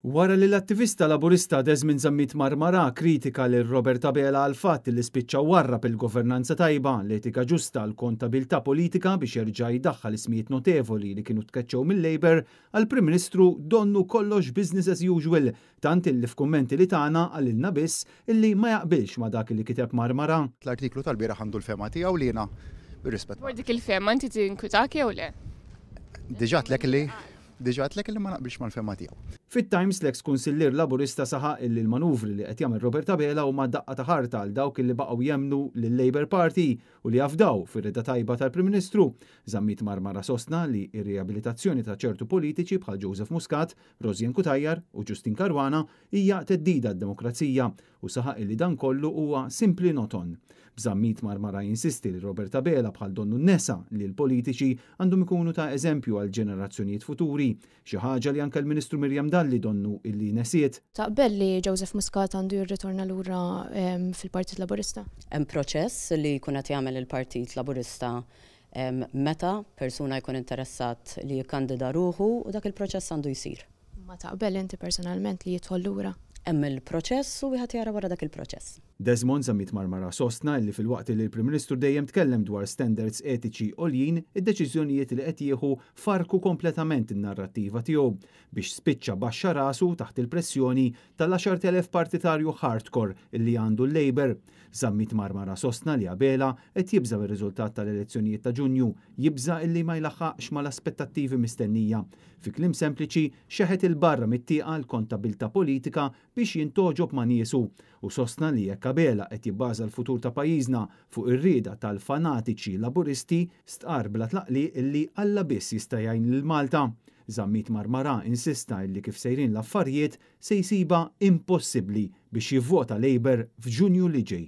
Wara li l-attivista laburista Desmond Zammit Marmara kritika lil Robert Abela għal fatt li spiċċa warrab il-governanza tajba, l-etika ġusta, l-kontabilta politika biex jerġa' jdaħħal ismijiet notevoli li kienu tkeċċew mill-Labor għal Prim Ministru donnu kollox business as usual, tant illi f'kummenti li tagħna għalilna biss illi ma jaqbilx ma dak li kiteb Marmara. L-artiklu tal-bieraħ għandu l-fema tiegħu li jiena bir-rispett. Dwar dik il-fema inti tinkwitak jew le? Diġà għatlek li ma naqbilx mal-fema tiegħu. Fit-Times l-eks kunsillier laburista saħaq illi l-manuvri li qed jagħmel Robert Abela huma daqqa ta' ħarta għal dawk illi baqgħu jemnu lill-Labor Party u li jafdaw fir-rida tajba tal-Prim Ministru. Zammit Marmara sostna li r-riabilitazzjoni ta' ċertu politiċi bħal Joseph Muscat, Rosien Kutajjar u Justin Caruana hija teddida d-demokrazija u saħaq illi dan kollu huwa simpli noton. B'Zammit Marmara jinsisti li Robert Abela bħal donnu n-nesa li l-politiċi għandhom ikunu ta' eżempju għal ġenerazzjonijiet futuri, xi ħaġa li anke l-Ministru Mirjam Dalli donnu illi nesiet. Taqbel li Joseph Muscat għandu jirritorna lura fil-Partit Laburista? Hemm proċess li jkun qed jagħmel il-Partit Laburista meta persuna jkun interessat li jikkandida ruħu u dak il-proċess għandu jsir. Ma taqbel inti personalment li jidħol lura? Hemm il-proċess u wieħed jara wara dak il-proċess. Desmond Zammit Marmara sostna li fil-waqt li l-Prim Ministru dejjem tkellem dwar standards etiċi għoljin, id-deċiżjonijiet li qed jieħu farku kompletament in-narrattiva tiegħu biex spiċċa baxxa rasu taħt il-pressjoni tal-10,000 partitarju hardcore illi għandu l-Labor. Zammit Marmara sostna li Abela qed jibża ir-riżultat tal-elezzjonijiet ta' Ġunju, jibża illi ma jlaħħaqx mal-aspettattivi mistennija. Fi kliem sempliċi xeħet il-barra mit-tieqa l-kontabilta politika biex jintoġob ma' niesu u sostna li jekk Abela qed jibbaża l-futur ta' pajjiżna fuq ir-rieda tal-fanatiċi laburisti stqar bla tlaqli illi Alla biss jista' jgħin lil Malta. Zammit Marmara insista illi kif sejrin l-affarijiet se jsiba impossibbli biex jivvota Labor f'Ġunju li ġej.